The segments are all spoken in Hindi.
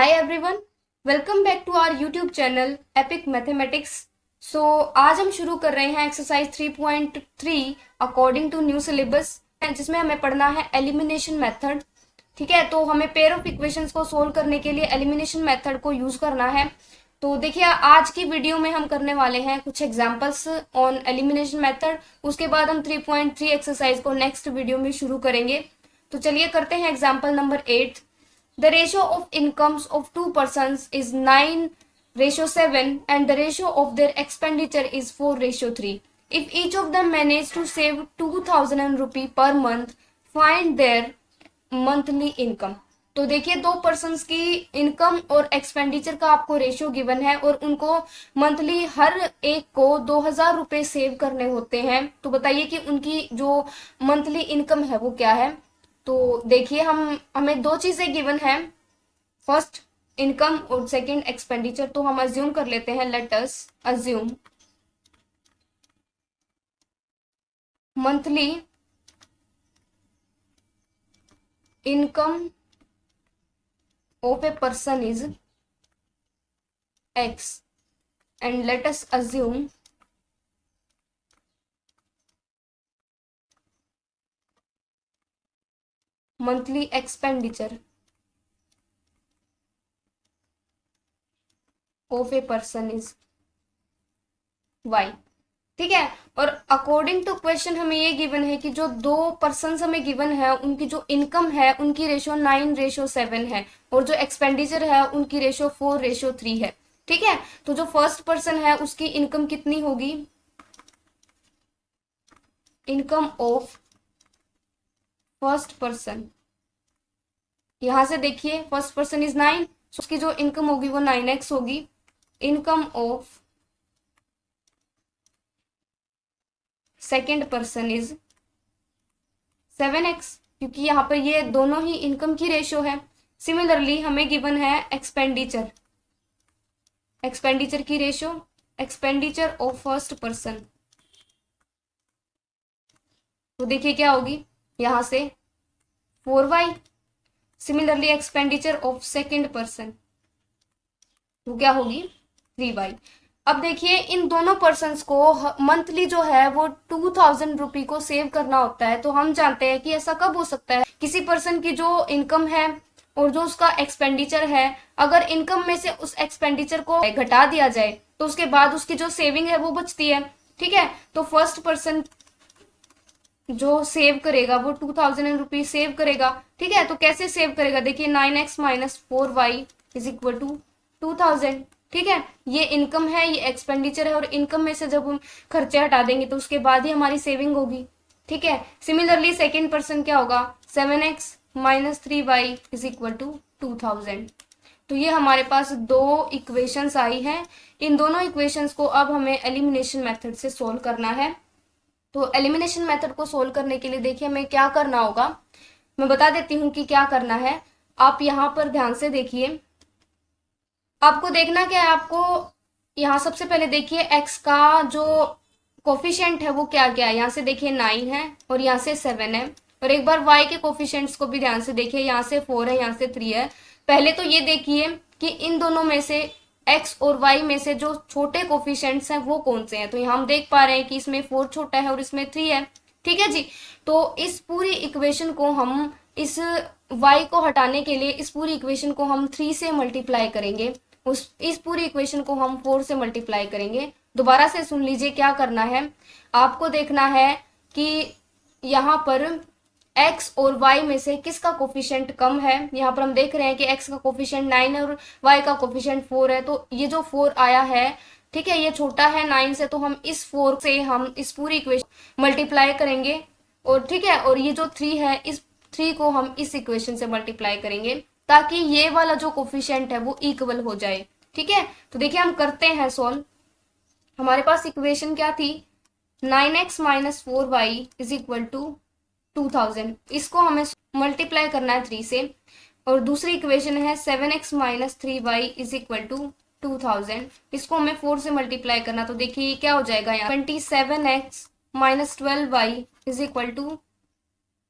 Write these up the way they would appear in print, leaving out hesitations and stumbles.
Hi everyone, welcome back to our YouTube channel Epic Mathematics. आज हम शुरू कर रहे हैं exercise 3.3 according to new syllabus, जिसमें हमें पढ़ना है एलिमिनेशन मेथड. ठीक है, तो हमें पेयर ऑफ इक्वेशंस को सोल्व करने के लिए एलिमिनेशन मेथड को यूज करना है. तो देखिए, आज की वीडियो में हम करने वाले हैं कुछ एग्जांपल्स ऑन एलिमिनेशन मेथड. उसके बाद हम 3.3 एक्सरसाइज को नेक्स्ट वीडियो में शुरू करेंगे. तो चलिए करते हैं example number 8. The ratio of incomes of two persons is 9:7 and the ratio of their expenditure is 4:3. If each of them manage to save 2,000 rupees per month, find their monthly income. तो देखिए, दो पर्सन्स की इनकम और एक्सपेंडिचर का आपको रेशियो गिवन है और उनको मंथली हर एक को 2,000 रुपए सेव करने होते हैं. तो बताइए कि उनकी जो मंथली इनकम है वो क्या है. तो देखिए, हमें दो चीजें गिवन है, फर्स्ट इनकम और सेकंड एक्सपेंडिचर. तो हम अज्यूम कर लेते हैं, let us assume monthly income of a person is x and let us assume monthly expenditure of a person is y. ठीक है, और अकॉर्डिंग टू क्वेश्चन हमें ये गिवन है कि जो दो पर्सन हमें गिवन है उनकी जो इनकम है उनकी रेशियो 9:7 है और जो एक्सपेंडिचर है उनकी रेशियो 4:3 है. ठीक है, तो जो फर्स्ट पर्सन है उसकी इनकम कितनी होगी, इनकम ऑफ फर्स्ट पर्सन. यहां से देखिए, फर्स्ट पर्सन इज 9, उसकी जो इनकम होगी वो 9x होगी. Income of second person is 7x, क्योंकि यहाँ पर ये दोनों ही इनकम की रेशियो है. सिमिलरली हमें गिवन है एक्सपेंडिचर, एक्सपेंडिचर की ratio, expenditure of first person. तो देखिए क्या होगी, यहां से 4y. Similarly expenditure of second person तो क्या होगी 3y. अब देखिए, इन दोनों पर्सन्स को मंथली जो है वो 2,000 रुपये को सेव करना होता है. तो हम जानते हैं कि ऐसा कब हो सकता है, किसी पर्सन की जो इनकम है और जो उसका एक्सपेंडिचर है, अगर इनकम में से उस एक्सपेंडिचर को घटा दिया जाए तो उसके बाद उसकी जो सेविंग है वो बचती है. ठीक है, तो फर्स्ट पर्सन जो सेव करेगा वो 2,000 रुपीज सेव करेगा. ठीक है, तो कैसे सेव करेगा, देखिए 9x minus 4y is equal to 2,000. ठीक है, ये इनकम है, ये एक्सपेंडिचर है और इनकम में से जब हम खर्चे हटा देंगे तो उसके बाद ही हमारी सेविंग होगी. ठीक है, सिमिलरली सेकेंड पर्सन क्या होगा, 7x minus 3y is equal to 2,000. तो ये हमारे पास दो इक्वेशंस आई हैं. इन दोनों इक्वेशंस को अब हमें एलिमिनेशन मेथड से सोल्व करना है. तो एलिमिनेशन मेथड को सोल्व करने के लिए देखिए हमें क्या करना होगा, मैं बता देती हूँ कि क्या करना है. आप यहाँ पर ध्यान से देखिए, आपको देखना क्या है, आपको यहाँ सबसे पहले देखिए x का जो कोफिशिएंट है वो क्या क्या है. यहाँ से देखिए 9 है और यहाँ से 7 है. और एक बार y के कोफिशिएंट्स को भी ध्यान से देखिए, यहाँ से 4 है, यहाँ से 3 है. पहले तो ये देखिए कि इन दोनों में से x और y में से जो छोटे कोफिशिएंट्स हैं वो कौन से हैं. तो यहाँ हम देख पा रहे हैं कि इसमें 4 छोटा है और इसमें 3 है. ठीक है जी, तो इस पूरी इक्वेशन को हम इस y को हटाने के लिए इस पूरी इक्वेशन को हम 3 से मल्टीप्लाई करेंगे, इस पूरी इक्वेशन को हम 4 से मल्टीप्लाई करेंगे. दोबारा से सुन लीजिए क्या करना है. आपको देखना है कि यहाँ पर x और y में से किसका कोफिशिएंट कम है. यहाँ पर हम देख रहे हैं कि x का कोफिशिएंट 9 है और y का कोफिशिएंट 4 है. तो ये जो 4 आया है, ठीक है, ये छोटा है 9 से, तो हम इस 4 से हम इस पूरी इक्वेशन मल्टीप्लाई करेंगे. और ठीक है, और ये जो 3 है, इस 3 को हम इस इक्वेशन से मल्टीप्लाई करेंगे ताकि ये वाला जो कोफिशिएंट है वो इक्वल हो जाए. ठीक है, तो देखिए हम करते हैं सोल्व. हमारे पास इक्वेशन क्या थी, 9x minus 4y is equal to 2,000. इसको हमें मल्टीप्लाई करना है 3 से. और दूसरी इक्वेशन है 7x minus 3y is equal to 2,000. इसको हमें 4 से मल्टीप्लाई करना. तो देखिए क्या हो जाएगा, यहाँ 27x minus 12y is equal to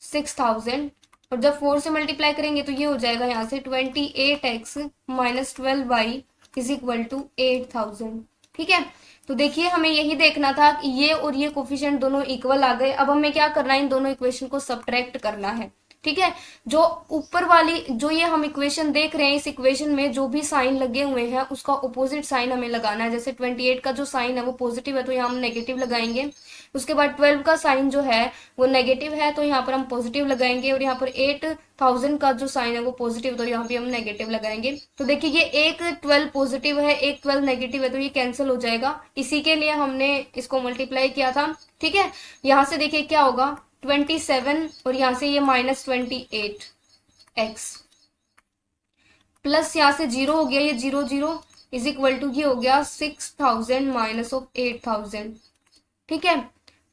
6,000. और जब 4 से मल्टीप्लाई करेंगे तो ये हो जाएगा यहाँ से 28x minus 12y is equal to 8000। ठीक है, तो देखिए हमें यही देखना था कि ये और ये कोफिशिएंट दोनों इक्वल आ गए। अब हमें क्या करना है, इन दोनों इक्वेशन को सब्ट्रैक्ट करना है। ठीक है, जो ऊपर वाली जो ये हम इक्वेशन देख रहे हैं, इस इक्वेशन में जो भी साइन लगे हुए हैं उसका ऑपोजिट साइन हमें लगाना है। जैसे 28 का जो साइन है वो पॉजिटिव है तो यहाँ हम नेगेटिव लगाएंगे। उसके बाद 12 का साइन जो है वो नेगेटिव है तो यहाँ पर हम पॉजिटिव लगाएंगे। और यहाँ पर 8000 का जो साइन है वो पॉजिटिव तो यहाँ पे हम नेगेटिव लगाएंगे। तो देखिए ये एक 12 पॉजिटिव है, एक 12 नेगेटिव है तो ये कैंसिल हो जाएगा। इसी के लिए हमने इसको मल्टीप्लाई किया था। ठीक है, यहाँ से देखिए क्या होगा 27 और यहाँ से ये माइनस 28x प्लस यहाँ से 0 हो गया, ये 0 0 इज इक्वल टू ये हो गया 6000 माइनस ऑफ 8000। ठीक है,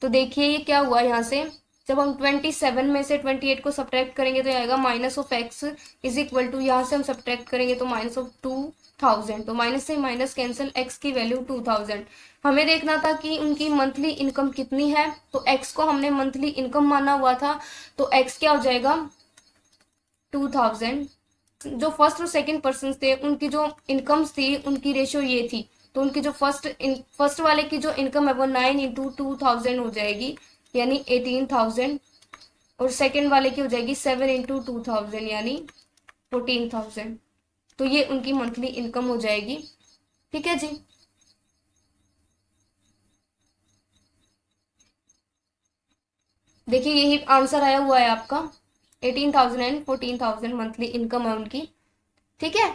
तो देखिए ये क्या हुआ, यहाँ से जब हम 27 में से 28 को सब्ट्रैक्ट करेंगे तो आएगा minus of x is equal to, यहाँ से हम सब्ट्रैक्ट करेंगे तो माइनस ऑफ 2000। तो माइनस से माइनस कैंसिल, x की वैल्यू 2000। हमें देखना था कि उनकी मंथली इनकम कितनी है, तो x को हमने मंथली इनकम माना हुआ था तो x क्या हो जाएगा 2000। जो फर्स्ट और सेकंड पर्सन थे उनकी जो इनकम्स थी उनकी रेशियो ये थी, तो उनकी जो फर्स्ट वाले की जो इनकम है वो 9 इंटू 2000 हो जाएगी यानी 18000। और सेकंड वाले की हो जाएगी 7 इंटू 2000 यानी 14000। तो ये उनकी मंथली इनकम हो जाएगी। ठीक है जी, देखिए यही आंसर आया हुआ है आपका 18000 एंड 14000 मंथली इनकम है उनकी। ठीक है,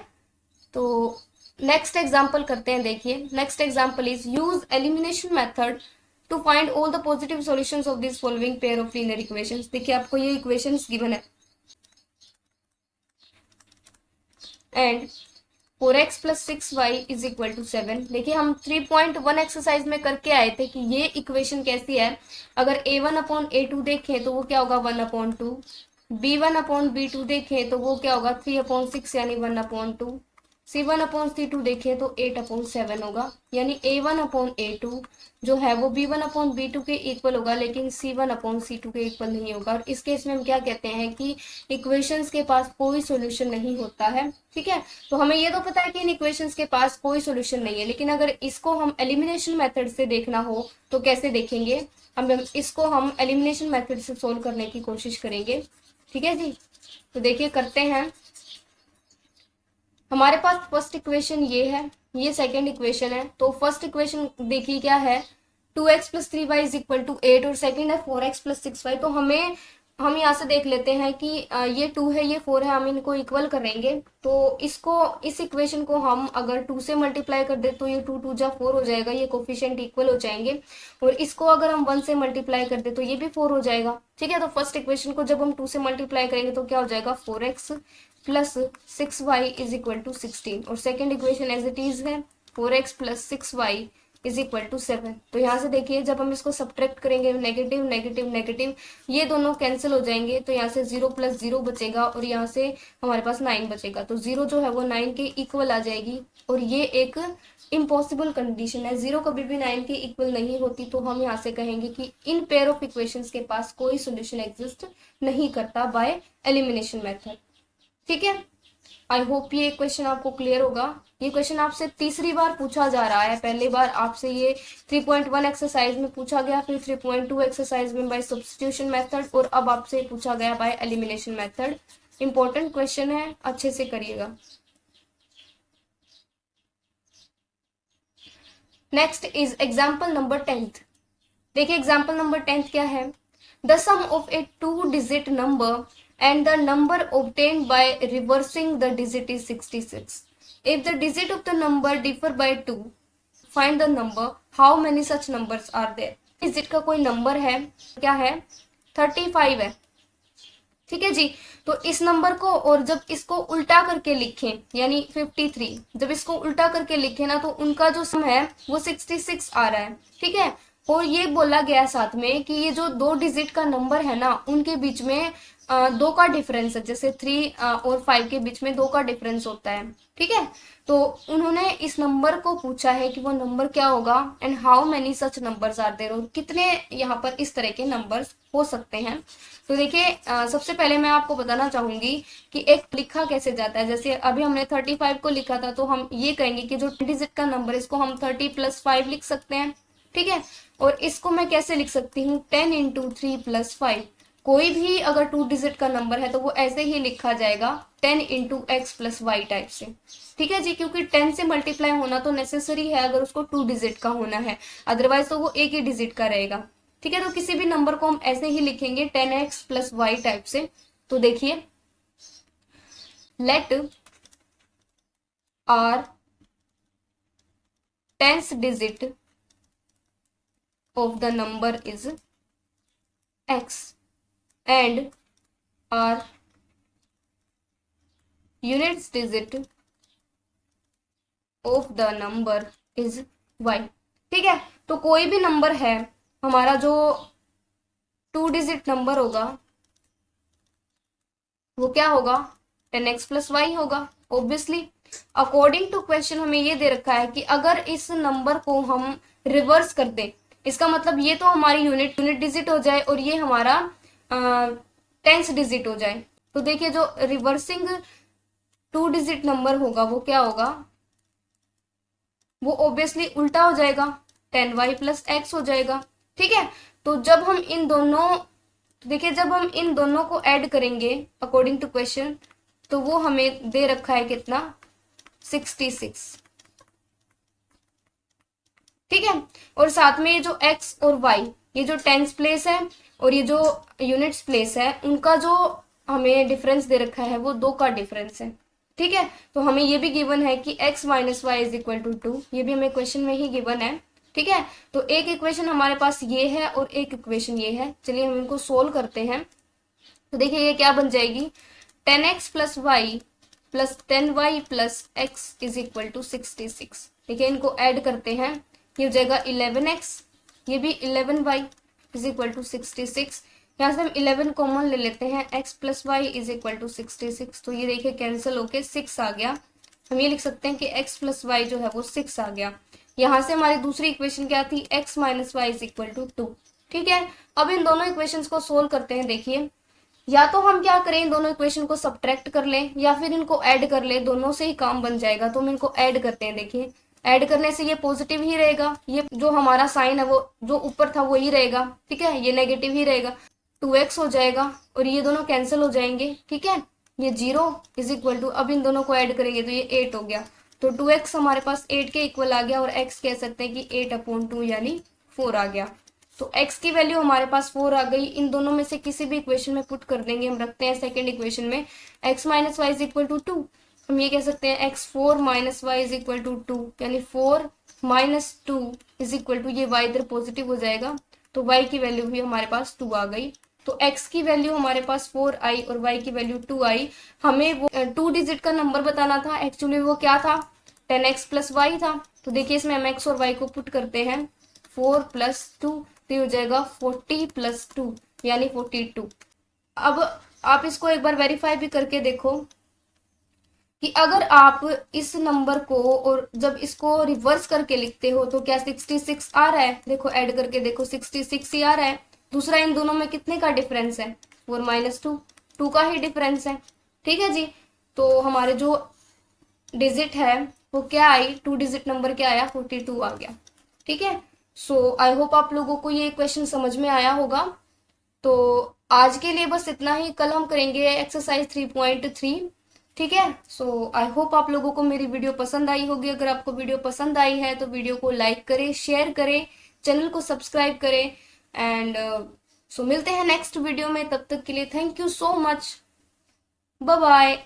तो नेक्स्ट एग्जाम्पल करते हैं। देखिए next example is use elimination method to find all the positive solutions of this following pair of linear equations. देखिए आपको ये इक्वेशंस गिवन है and 4x plus 6y is equal to 7। देखिए हम 3.1 एक्सरसाइज में करके आए थे कि ये इक्वेशन कैसी है। अगर a1 अपॉन a2 देखें तो वो क्या होगा 1/2, b1 अपॉन b2 देखें तो वो क्या होगा 3/6 यानी 1/2, c1 अपॉन c2 देखें तो 8/7 होगा। यानी a1 अपॉन a2 जो है वो b1 अपॉन b2 के इक्वल होगा लेकिन c1 अपॉन c2 के इक्वल नहीं होगा। और इस केस में हम क्या कहते हैं कि इक्वेशंस के पास कोई सॉल्यूशन नहीं होता है। ठीक है, तो हमें ये तो पता है कि इन इक्वेशंस के पास कोई सॉल्यूशन नहीं है, लेकिन अगर इसको हम एलिमिनेशन मेथड से देखना हो तो कैसे देखेंगे। अब इसको हम एलिमिनेशन मेथड से सोल्व करने की कोशिश करेंगे। ठीक है जी, तो देखिए करते हैं। हमारे पास फर्स्ट इक्वेशन ये है, ये सेकंड इक्वेशन है। तो फर्स्ट इक्वेशन देखिए क्या है 2x plus 3y is equal to 8 और सेकंड है 4x प्लस 6y। तो हम यहाँ से देख लेते हैं कि ये 2 है ये 4 है, हम इनको इक्वल करेंगे। तो इस इक्वेशन को हम अगर 2 से मल्टीप्लाई कर दे तो ये 2 2 जा 4 हो जाएगा, ये कोफिशिएंट इक्वल हो जाएंगे। और इसको अगर हम 1 से मल्टीप्लाई कर दे तो ये भी 4 हो जाएगा। ठीक है, तो फर्स्ट इक्वेशन को जब हम 2 से मल्टीप्लाई करेंगे तो क्या हो जाएगा 4x plus 6y is equal to 16। और second equation as it is है 4x plus 6y is equal to 7। तो यहाँ से देखिए जब हम इसको सब्ट्रैक्ट करेंगे नेगेटिव नेगेटिव नेगेटिव ये दोनों कैंसिल हो जाएंगे तो यहाँ से 0 प्लस 0 बचेगा और यहाँ से हमारे पास 9 बचेगा। तो 0 जो है वो 9 के इक्वल आ जाएगी और ये एक इम्पॉसिबल कंडीशन है, 0 कभी भी 9 के इक्वल नहीं होती। तो हम यहाँ से कहेंगे कि इन पेयर ऑफ इक्वेशंस के पास कोई सोल्यूशन एग्जिस्ट नहीं करता बाय एलिमिनेशन मेथड। ठीक है, आई होप ये क्वेश्चन आपको क्लियर होगा। ये क्वेश्चन आपसे तीसरी बार पूछा जा रहा है। पहली बार आपसे ये 3.1 एक्सरसाइज में पूछा गया, फिर 3.2 एक्सरसाइज में बाय सब्स्टिट्यूशन मेथड और अब आपसे पूछा गया by elimination method. Important question है, अच्छे से करिएगा। Next is example number 10th। देखिए एग्जाम्पल नंबर 10th क्या है, the sum of a 2 digit number and the number obtained by reversing the digit is 66. If the digit of the number differ by 2, find the number. How many such numbers are there? digit का कोई नंबर है, क्या है 35 है। ठीक है जी, तो इस नंबर को और जब इसको उल्टा करके लिखें यानी 53, जब इसको उल्टा करके लिखें ना तो उनका जो सम है वो 66 आ रहा है। ठीक है, और ये बोला गया साथ में कि ये जो 2 डिजिट का नंबर है ना उनके बीच में दो का डिफरेंस है, जैसे 3 और 5 के बीच में 2 का डिफरेंस होता है, ठीक है। तो उन्होंने इस नंबर को पूछा है कि वो नंबर क्या होगा, and how many such numbers are there, और कितने यहाँ पर इस तरह के नंबर्स हो सकते हैं। तो देखिए सबसे पहले मैं आपको बताना चाहूंगी कि एक लिखा कैसे जाता है। जैसे अभी हमने 35 को लिखा था, तो हम ये कहेंगे कि जो डिजिट का नंबर है इसको हम 30+5 लिख सकते हैं, ठीक है। और इसको मैं कैसे लिख सकती हूँ, 10 × 3+5। कोई भी अगर 2 डिजिट का नंबर है तो वो ऐसे ही लिखा जाएगा 10 × x+y टाइप से, ठीक है जी। क्योंकि 10 से मल्टीप्लाई होना तो नेसेसरी है अगर उसको 2 डिजिट का होना है, अदरवाइज तो वो एक ही डिजिट का रहेगा, ठीक है। तो किसी भी नंबर को हम ऐसे ही लिखेंगे 10x+y टाइप से। तो देखिए, let are 10th digit of the number is x and our units digit of the number is y, ठीक है। तो कोई भी नंबर है हमारा जो 2 डिजिट नंबर होगा वो क्या होगा, 10x+y होगा ऑब्वियसली। अकॉर्डिंग टू क्वेश्चन हमें ये दे रखा है कि अगर इस नंबर को हम रिवर्स कर दें, इसका मतलब ये तो हमारी यूनिट डिजिट हो जाए और ये हमारा 10th डिजिट हो जाए। तो देखिए जो रिवर्सिंग 2 डिजिट नंबर होगा वो क्या होगा, वो ऑब्वियसली उल्टा हो जाएगा, 10y+x हो जाएगा, ठीक है। तो जब हम इन दोनों, देखिए जब हम इन दोनों को ऐड करेंगे अकॉर्डिंग टू क्वेश्चन, तो वो हमें दे रखा है कितना, 66, ठीक है। और साथ में ये जो x और y, ये जो टेंस प्लेस है और ये जो यूनिट्स प्लेस है, उनका जो हमें डिफरेंस दे रखा है वो 2 का डिफरेंस है, ठीक है। तो हमें ये भी गिवन है कि x - y = 2, ये भी हमें क्वेश्चन में ही गिवन है, ठीक है। तो एक इक्वेशन हमारे पास ये है और एक इक्वेशन ये है। चलिए हम इनको सोल्व करते हैं। तो देखिए ये क्या बन जाएगी, 10x+y + 10y+x = 66। देखिए इनको ऐड करते हैं, ये हो जाएगा 11x, ये भी 11y = 66। यहाँ से हम 11 कॉमन ले लेते हैं, x+y = 66। तो ये देखिए कैंसिल होके 6 आ गया। हम ये लिख सकते हैं कि x+y जो है वो 6 आ गया। यहाँ से हमारी दूसरी इक्वेशन क्या थी, x - y = 2, ठीक है। अब इन दोनों इक्वेशंस को सोल्व करते हैं। देखिए या तो हम क्या करें, इन दोनों इक्वेशन को सब्ट्रैक्ट कर लें या फिर इनको ऐड कर लें, दोनों से ही काम बन जाएगा। तो हम इनको ऐड करते हैं। देखिए ऐड करने से ये पॉजिटिव ही रहेगा, ये जो हमारा साइन है वो जो ऊपर था वही रहेगा, ठीक है। ये नेगेटिव ही रहेगा, 2x हो जाएगा और ये दोनों कैंसिल हो जाएंगे, ठीक है। ये 0 = अब इन दोनों को ऐड करेंगे तो ये 8 हो गया। तो 2x हमारे पास 8 के इक्वल आ गया और x कह सकते हैं कि 8/2 यानी 4 आ गया। तो x की वैल्यू हमारे पास 4 आ गई। इन दोनों में से किसी भी इक्वेशन में पुट कर देंगे। हम रखते हैं सेकंड इक्वेशन में x - y = 2। हम ये कह सकते हैं x4 - y = 2, यानी 4 - 2 = ये y इधर पॉजिटिव हो जाएगा, तो y की वैल्यू भी हमारे पास 2 आ गई। तो x की वैल्यू हमारे पास 4 आई और y की वैल्यू 2 आई। हमें वो 2 डिजिट का नंबर बताना था, एक्चुअली वो क्या था, 10x+y था। तो देखिए इसमें हम x और y को पुट करते हैं, 4 + 2, तो हो जाएगा 40 + 2 यानी 42। अब आप इसको एक बार वेरीफाई भी करके देखो कि अगर आप इस नंबर को और जब इसको रिवर्स करके लिखते हो तो क्या 66 आ रहा है। देखो ऐड करके देखो 66 ही आ रहा है। दूसरा इन दोनों में कितने का डिफरेंस है, 4 - 2, 2 का ही डिफरेंस है, ठीक है जी। तो हमारे जो डिजिट है वो क्या आई, 2 डिजिट नंबर क्या आया, 42 आ गया, ठीक है। सो आई होप आप लोगों को ये क्वेश्चन समझ में आया होगा। तो आज के लिए बस इतना ही, कल हम करेंगे एक्सरसाइज 3.3, ठीक है। सो आई होप आप लोगों को मेरी वीडियो पसंद आई होगी। अगर आपको वीडियो पसंद आई है तो वीडियो को लाइक करें, शेयर करें, चैनल को सब्सक्राइब करें एंड सो मिलते हैं नेक्स्ट वीडियो में। तब तक के लिए thank you so much, bye bye.